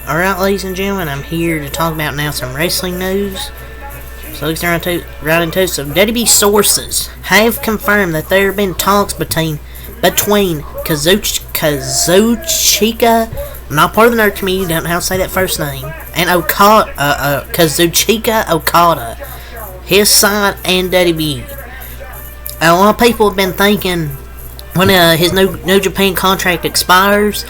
Alright, ladies and gentlemen, I'm here to talk about now some wrestling news. So let's get right into it. So WWE sources have confirmed that there have been talks between Kazuchika, I'm not part of the nerd community, don't know how to say that first name, and Kazuchika Okada, his side, and WWE. A lot of people have been thinking when his New Japan contract expires,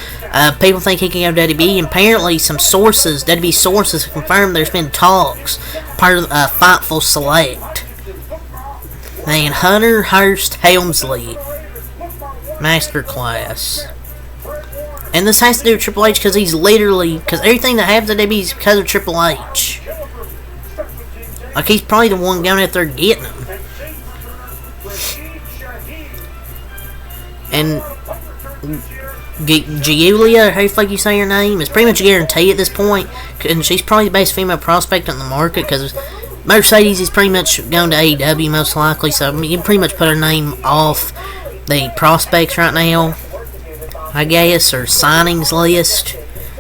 people think he can go to WWE, and apparently some sources, WWE sources, have confirmed there's been talks, part of Fightful Select. And Hunter Hearst Helmsley Masterclass. And this has to do with Triple H because because everything that happens at WWE is because of Triple H. Like, he's probably the one going out there getting them. And Giulia, how the fuck you say her name, is pretty much a guarantee at this point, and she's probably the best female prospect on the market because Mercedes is pretty much going to AEW most likely, so you can pretty much put her name off the prospects right now, I guess, or signings list,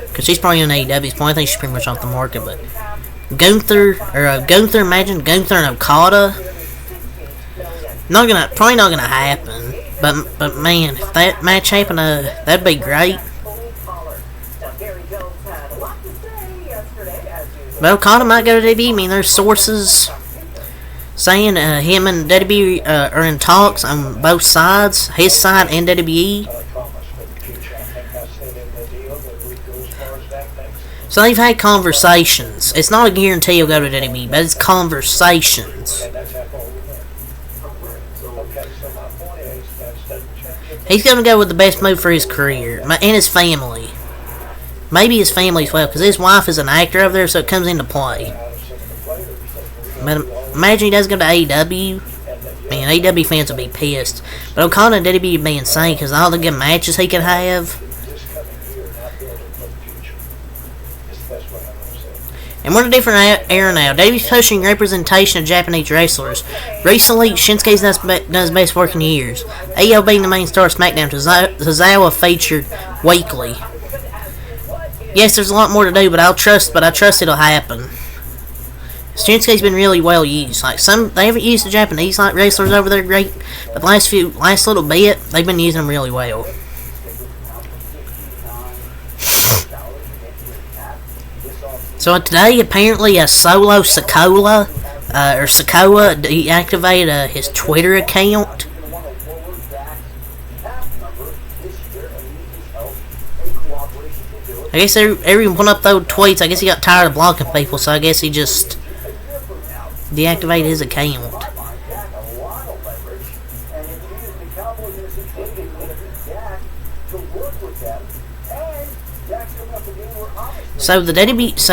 because she's probably on AEW's point. I think she's pretty much off the market. But imagine Gunther and Okada, probably not gonna happen. But man, if that match happened, that'd be great. But Okada might go to WWE. I mean, there's sources saying him and WWE are in talks on both sides, his side and WWE. So they've had conversations. It's not a guarantee he'll go to WWE, but it's conversations. He's going to go with the best move for his career and his family. Maybe his family as well, because his wife is an actor over there, so it comes into play. But imagine he does go to AEW. Man, AEW fans will be pissed. But Okada and WWE would be insane because all the good matches he could have. And we're in a different era now. WWE's pushing representation of Japanese wrestlers. Recently, Shinsuke's done his best work in years. AO being the main star of SmackDown, Tozawa featured weekly. Yes, there's a lot more to do, but I trust it'll happen. Shinsuke's been really well used. They haven't used the Japanese wrestlers over there great, but the last little bit, they've been using them really well. So today, apparently, Solo Sikoa deactivated his Twitter account. I guess everyone put up those tweets. I guess he got tired of blocking people, so I guess he just deactivated his account. So the WWE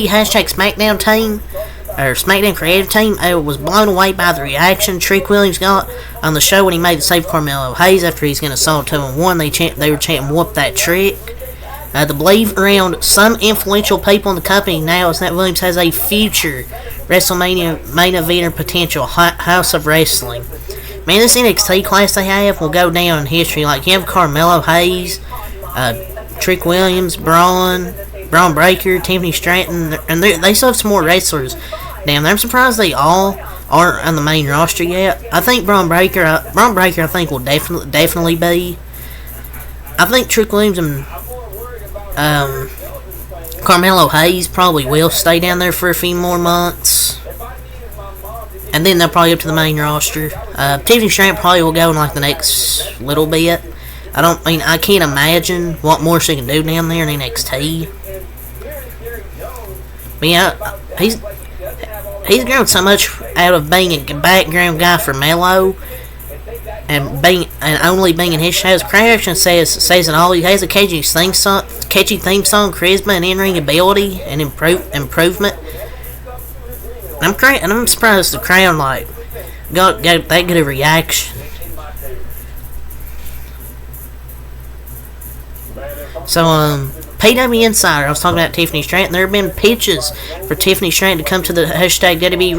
hashtag SmackDown team, or SmackDown creative team, was blown away by the reaction Trick Williams got on the show when he made the save Carmelo Hayes after he's going to assault 2-1. They were chanting "Whoop that trick." The belief around some influential people in the company now is that Williams has a future WrestleMania main eventer potential. House of Wrestling. Man, this NXT class they have will go down in history. Like, you have Carmelo Hayes, Trick Williams, Braun Breaker, Tiffany Stratton, and they still have some more wrestlers. Damn, I'm surprised they all aren't on the main roster yet. I think Braun Breaker, I think will definitely be. I think Trick Williams and Carmelo Hayes probably will stay down there for a few more months, and then they'll probably go to the main roster. Tiffany Stratton probably will go in like the next little bit. I can't imagine what more she can do down there in NXT. But yeah, he's grown so much out of being a background guy for Melo and only being in his shows. Crowd says it all. He has a catchy theme song, charisma, and in-ring ability and improvement. And I'm surprised the crowd got that good a reaction. So, PW Insider, I was talking about Tiffany Stratton. There have been pitches for Tiffany Stratton to come to the hashtag WWE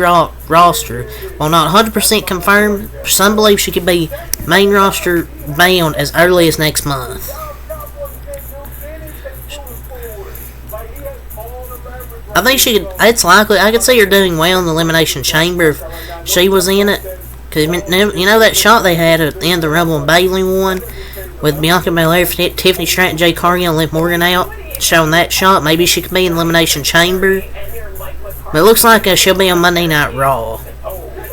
roster. While not 100% confirmed, some believe she could be main roster bound as early as next month. I think she could. It's likely. I could see her doing well in the Elimination Chamber if she was in it. Cause you know that shot they had at the end of the Rumble and Bayley won with Bianca Belair, Tiffany Stratton, Jay Cargill, and Liv Morgan out, showing that shot. Maybe she could be in the Elimination Chamber. But it looks like she'll be on Monday Night Raw.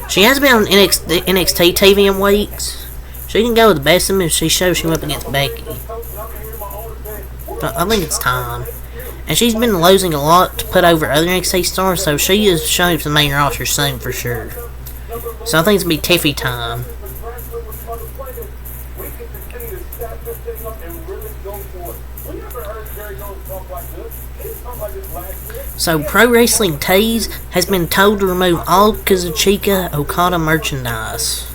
She has been on NXT TV in weeks. She can go with the best of them if she shows she went up against Becky. But I think it's time. And she's been losing a lot to put over other NXT stars, so she is showing up to the main roster soon for sure. So I think it's going to be Tiffy time. So Pro Wrestling Tees has been told to remove all Kazuchika Okada merchandise.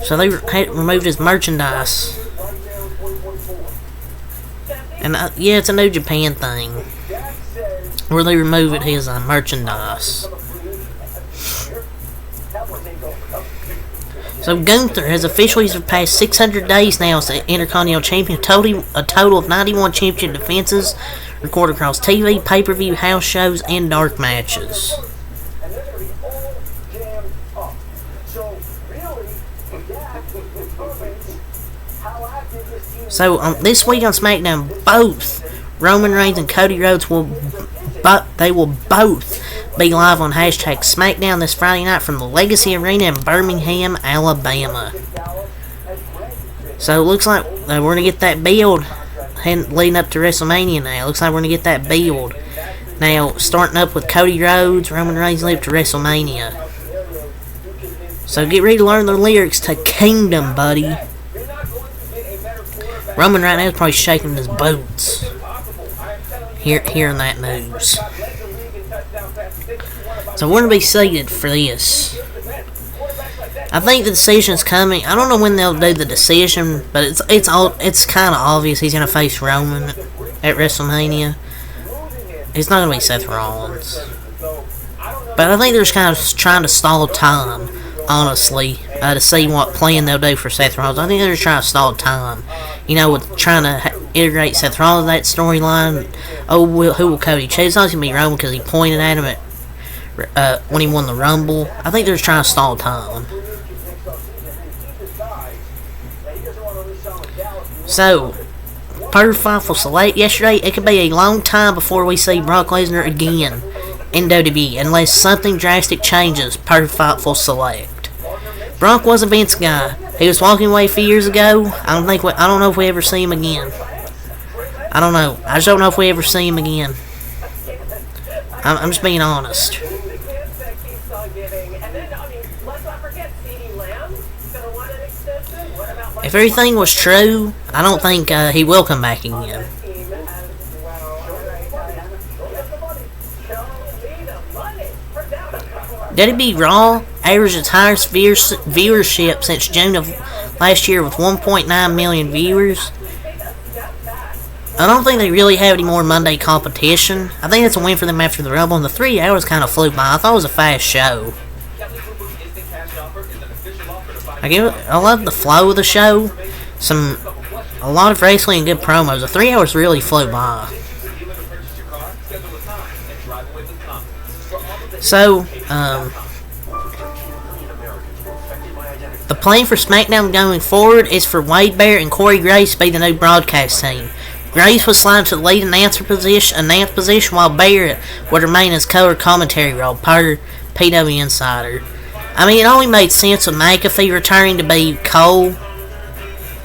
So they removed his merchandise. And yeah, it's a New Japan thing where they removed his merchandise. So Gunther has officially surpassed 600 days now as the Intercontinental Champion, a total of 91 championship defenses recorded across TV, pay-per-view, house shows, and dark matches. So this week on SmackDown, both Roman Reigns and Cody Rhodes will both be live on hashtag SmackDown this Friday night from the Legacy Arena in Birmingham, Alabama. So it looks like we're going to get that build leading up to WrestleMania now. It looks like we're going to get that build. Now, starting up with Cody Rhodes, Roman Reigns leading up to WrestleMania. So get ready to learn the lyrics to Kingdom, buddy. Roman right now is probably shaking his boots hearing that news. So we're going to be seated for this. I think the decision's coming. I don't know when they'll do the decision, but it's kind of obvious he's going to face Roman at WrestleMania. It's not going to be Seth Rollins. But I think they're just kind of trying to stall time, honestly, to see what plan they'll do for Seth Rollins. I think they're just trying to stall time. You know, with trying to integrate Seth Rollins in that storyline. Oh, who will Cody choose? It's not going to be Roman because he pointed at him when he won the Rumble. I think they're just trying to stall time. So, per Fightful Select yesterday, it could be a long time before we see Brock Lesnar again in WWE unless something drastic changes, per Fightful Select. Brock was a Vince guy. He was walking away a few years ago. I don't know if we ever see him again. I don't know. I just don't know if we ever see him again. I'm just being honest. If everything was true, I don't think he will come back again. WWE Raw averaged its highest viewership since June of last year with 1.9 million viewers. I don't think they really have any more Monday competition. I think that's a win for them after the Rumble, and the 3 hours kind of flew by. I thought it was a fast show. I love the flow of the show. A lot of wrestling and good promos. The 3 hours really flew by. So, the plan for SmackDown going forward is for Wade Barrett and Corey Graves to be the new broadcast team. Graves was sliding to the lead announce position while Barrett would remain as color commentary role, per PW Insider. I mean, it only made sense with McAfee returning to be Cole.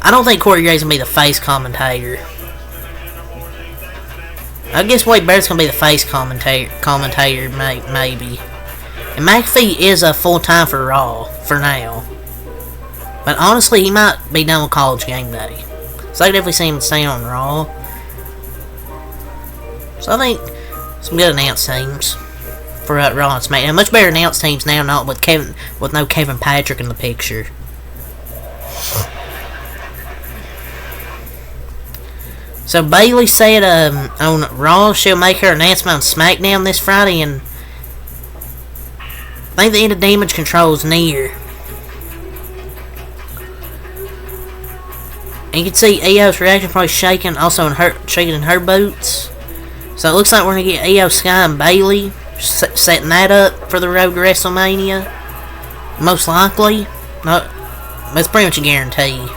I don't think Corey Graves will be the face commentator. I guess Wade Barrett's going to be the face commentator maybe. And McAfee is a full-time for Raw, for now. But honestly, he might be done with College Game Day. So I could definitely see him staying on Raw. So I think some good announced teams for Raw and SmackDown. Much better announced teams now, not with no Kevin Patrick in the picture. So Bayley said on Raw she'll make her announcement on SmackDown this Friday, and I think the end of Damage Control is near. And you can see Io's reaction probably shaking in her boots. So it looks like we're going to get Io Sky and Bayley setting that up for the road to WrestleMania. Most likely. No, that's pretty much a guarantee.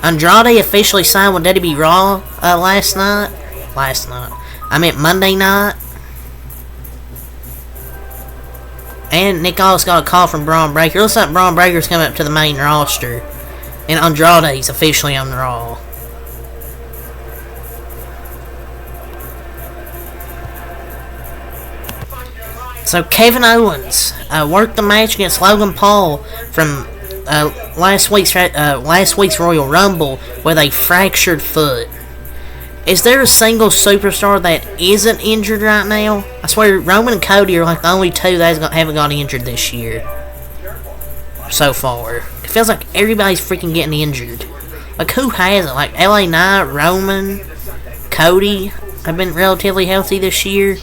Andrade officially signed with WWE Raw last night. I meant Monday night. And Nick Aldis got a call from Braun Breaker. Looks like Braun Breaker's coming up to the main roster. And Andrade's officially on the Raw. So Kevin Owens worked the match against Logan Paul from last week's Royal Rumble with a fractured foot. Is there a single superstar that isn't injured right now? I swear Roman and Cody are like the only two that haven't got injured this year. So far. It feels like everybody's freaking getting injured. Like who hasn't? Like LA Knight, Roman, Cody have been relatively healthy this year.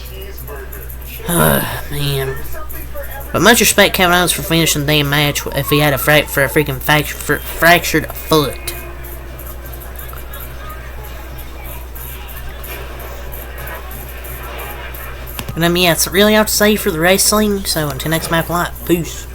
Man. But much respect Kevin Owens for finishing the damn match if he had a freaking fractured foot. And yeah, that's really all to say for the wrestling. So until next match, peace.